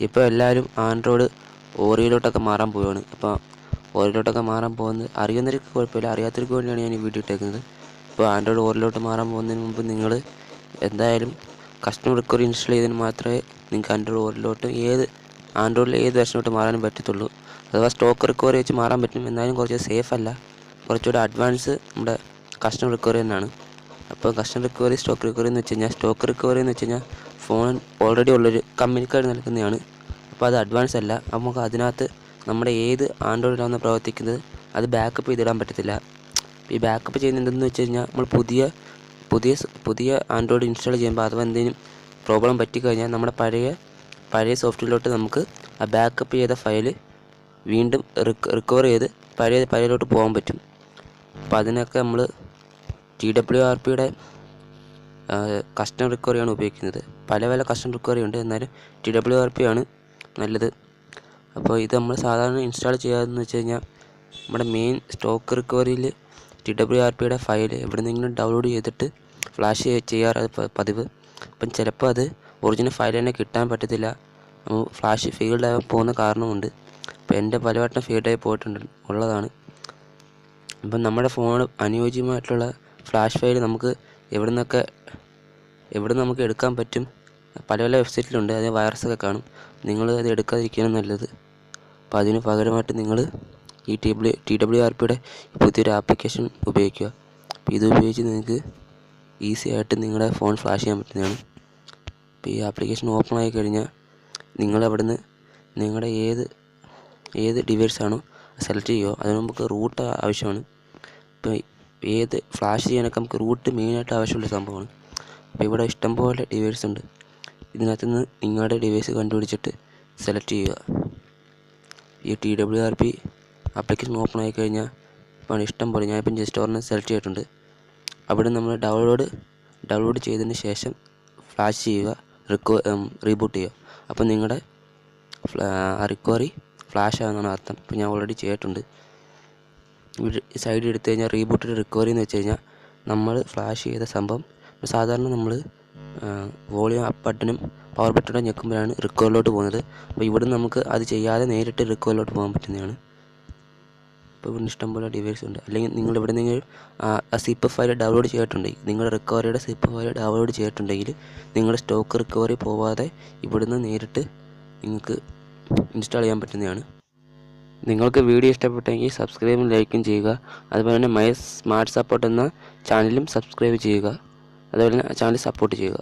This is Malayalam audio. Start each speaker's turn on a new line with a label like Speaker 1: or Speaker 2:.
Speaker 1: ഇപ്പോൾ എല്ലാവരും ആൻഡ്രോയിഡ് ഓറിയോയിലോട്ടൊക്കെ മാറാൻ പോവുകയാണ്. അപ്പോൾ ഓറിയോയിലോട്ടൊക്കെ മാറാൻ പോകുന്നത് അറിയുന്നവർക്ക് കുഴപ്പമില്ല, അറിയാത്തവർക്ക് വേണ്ടിയാണ് ഞാൻ ഈ വീഡിയോ ഇട്ടേക്കുന്നത്. ഇപ്പോൾ ആൻഡ്രോയിഡ് ഓറിയോയിലോട്ട് മാറാൻ പോകുന്നതിന് മുമ്പ് നിങ്ങൾ എന്തായാലും കസ്റ്റമർ റിക്കവറി ഇൻസ്റ്റാൾ ചെയ്തതിന് മാത്രമേ നിങ്ങൾക്ക് ആൻഡ്രോയിഡ് ഓറിയോയിലോട്ട് ആൻഡ്രോയിഡിൽ ഏത് വെർഷനോട്ട് മാറാനും പറ്റത്തുള്ളൂ. അഥവാ സ്റ്റോക്ക് റിക്കവറി വെച്ച് മാറാൻ പറ്റും, എന്നാലും കുറച്ച് സേഫ് അല്ല, കുറച്ചുകൂടെ അഡ്വാൻസ് നമ്മുടെ കസ്റ്റമർ റിക്കവറി തന്നെയാണ്. അപ്പോൾ കസ്റ്റമർ റിക്കവറി സ്റ്റോക്ക് റിക്കവറി എന്ന് വെച്ച് കഴിഞ്ഞാൽ, സ്റ്റോക്ക് റിക്കവറി എന്ന് വെച്ച് കഴിഞ്ഞാൽ ഫോൺ ഓൾറെഡി ഉള്ളൊരു കമ്പനിക്കാർ നൽകുന്നതാണ്. അപ്പോൾ അത് അഡ്വാൻസ് അല്ല. നമുക്ക് അതിനകത്ത് നമ്മുടെ ഏത് ആൻഡ്രോയിഡിലാണ് പ്രവർത്തിക്കുന്നത് അത് ബാക്കപ്പ് ചെയ്തിടാൻ പറ്റത്തില്ല. ഈ ബാക്കപ്പ് ചെയ്യുന്നത് എന്തെന്ന് വെച്ച് കഴിഞ്ഞാൽ, നമ്മൾ പുതിയ ആൻഡ്രോയിഡ് ഇൻസ്റ്റാൾ ചെയ്യുമ്പോൾ അഥവാ എന്തെങ്കിലും പ്രോബ്ലം പറ്റിക്കഴിഞ്ഞാൽ നമ്മുടെ പഴയ സോഫ്റ്റ്വെയറിലോട്ട് നമുക്ക് ആ ബാക്കപ്പ് ചെയ്ത ഫയൽ വീണ്ടും റിക്കവർ ചെയ്ത് പഴയതിലോട്ട് പോകാൻ പറ്റും. അപ്പോൾ അതിനൊക്കെ നമ്മൾ TWRPയുടെ കസ്റ്റമർ റിക്കവറിയാണ് ഉപയോഗിക്കുന്നത്. പല കസ്റ്റമർ റിക്കവറി ഉണ്ട്, എന്നാലും TWRP ആണ് നല്ലത്. അപ്പോൾ ഇത് നമ്മൾ സാധാരണ ഇൻസ്റ്റാൾ ചെയ്യാമെന്ന് വെച്ച് കഴിഞ്ഞാൽ, നമ്മുടെ മെയിൻ സ്റ്റോക്ക് റിക്കവറിയിൽ TWRPയുടെ ഫയൽ എവിടെന്നെങ്കിലും ഡൗൺലോഡ് ചെയ്തിട്ട് ഫ്ലാഷ് ചെയ്യാറ് പതിവ്. അപ്പം ചിലപ്പോൾ അത് ഒറിജിനൽ ഫയൽ തന്നെ കിട്ടാൻ പറ്റത്തില്ല, ഫ്ലാഷ് ഫീൽഡായി പോകുന്ന കാരണമുണ്ട്. അപ്പോൾ എൻ്റെ പലവട്ടം ഫീൽഡായി ഉള്ളതാണ്. അപ്പം നമ്മുടെ ഫോൺ അനുയോജ്യമായിട്ടുള്ള ഫ്ലാഷ് ഫയൽ നമുക്ക് എവിടെ നമുക്ക് എടുക്കാൻ പറ്റും. പല വെബ്സൈറ്റിലുണ്ട്, അത് വൈറസൊക്കെ കാണും. നിങ്ങൾ അത് എടുക്കാതിരിക്കുകയാണ് നല്ലത്. അപ്പോൾ അതിന് പകരമായിട്ട് നിങ്ങൾ ഈ TWRPയുടെ പുതിയൊരു ആപ്ലിക്കേഷൻ ഉപയോഗിക്കുക. അപ്പോൾ ഇത് ഉപയോഗിച്ച് നിങ്ങൾക്ക് ഈസി ആയിട്ട് നിങ്ങളുടെ ഫോൺ ഫ്ലാഷ് ചെയ്യാൻ പറ്റുന്നതാണ്. അപ്പോൾ ഈ ആപ്ലിക്കേഷൻ ഓപ്പൺ ആയി കഴിഞ്ഞാൽ നിങ്ങളവിടുന്ന് നിങ്ങളുടെ ഏത് ഡിവൈസാണോ സെലക്ട് ചെയ്യുമോ, അതിന് നമുക്ക് റൂട്ട് ആവശ്യമാണ്. ഇപ്പോൾ ഏത് ഫ്ലാഷ് ചെയ്യാനൊക്കെ നമുക്ക് റൂട്ട് മെയിനായിട്ട് ആവശ്യമുള്ള സംഭവമാണ്. അപ്പോൾ ഇവിടെ ഇഷ്ടംപോലെ ഡിവൈസ് ഉണ്ട്. ഇതിനകത്ത് നിന്ന് നിങ്ങളുടെ ഡിവൈസ് കണ്ടുപിടിച്ചിട്ട് സെലക്ട് ചെയ്യുക. ഈ TWRP ആപ്ലിക്കേഷൻ ഓപ്പൺ ആയി കഴിഞ്ഞാൽ ഇപ്പോൾ ഇഷ്ടംപോലെ, ഞാനിപ്പം ജസ്റ്റ് ഒരെണ്ണം സെലക്ട് ചെയ്തിട്ടുണ്ട്. അവിടെ നമ്മൾ ഡൗൺലോഡ് ചെയ്തതിന് ശേഷം ഫ്ലാഷ് ചെയ്യുക, റീബൂട്ട് ചെയ്യുക. അപ്പോൾ നിങ്ങളുടെ റിക്കവറി ഫ്ലാഷ് ആകുന്നതാണ് അർത്ഥം. ഇപ്പോൾ ഞാൻ ഓൾറെഡി ചെയ്തിട്ടുണ്ട്. സൈഡിൽ എടുത്തു കഴിഞ്ഞാൽ റീബൂട്ടഡ് റിക്കവറി എന്ന് വെച്ച് കഴിഞ്ഞാൽ, നമ്മൾ ഫ്ലാഷ് ചെയ്ത സംഭവം സാധാരണ നമ്മൾ വോളിയം അപ്പ് ബട്ടണും പവർ ബട്ടണും ഞെക്കുമ്പോഴാണ് റിക്കവറിലോട്ട് പോകുന്നത്. അപ്പോൾ ഇവിടെ നമുക്ക് അത് ചെയ്യാതെ നേരിട്ട് റിക്കവറിലോട്ട് പോകാൻ പറ്റുന്നതാണ്. ഇപ്പോൾ ഇവിടെ ഇഷ്ടംപോലെ ഡിവൈസ് ഉണ്ട്. അല്ലെങ്കിൽ നിങ്ങൾ ഇവിടെ നിങ്ങൾ സിപ്പ് ഫയൽ ഡൗൺലോഡ് ചെയ്തിട്ടുണ്ടെങ്കിൽ, നിങ്ങളുടെ റിക്കവറിയുടെ സിപ്പ് ഫയൽ ഡൗൺലോഡ് ചെയ്തിട്ടുണ്ടെങ്കിൽ നിങ്ങളുടെ സ്റ്റോക്ക് റിക്കവറി പോവാതെ ഇവിടുന്ന് നേരിട്ട് നിങ്ങൾക്ക് ഇൻസ്റ്റാൾ ചെയ്യാൻ പറ്റുന്നതാണ്. നിങ്ങൾക്ക് വീഡിയോ ഇഷ്ടപ്പെട്ടെങ്കിൽ സബ്സ്ക്രൈബും ലൈക്കും ചെയ്യുക. അതുപോലെ തന്നെ മൈ സ്മാർട്ട് സപ്പോർട്ട് എന്ന ചാനലും സബ്സ്ക്രൈബ് ചെയ്യുക. അതുപോലെ തന്നെ ചാനൽ സപ്പോർട്ട് ചെയ്യുക.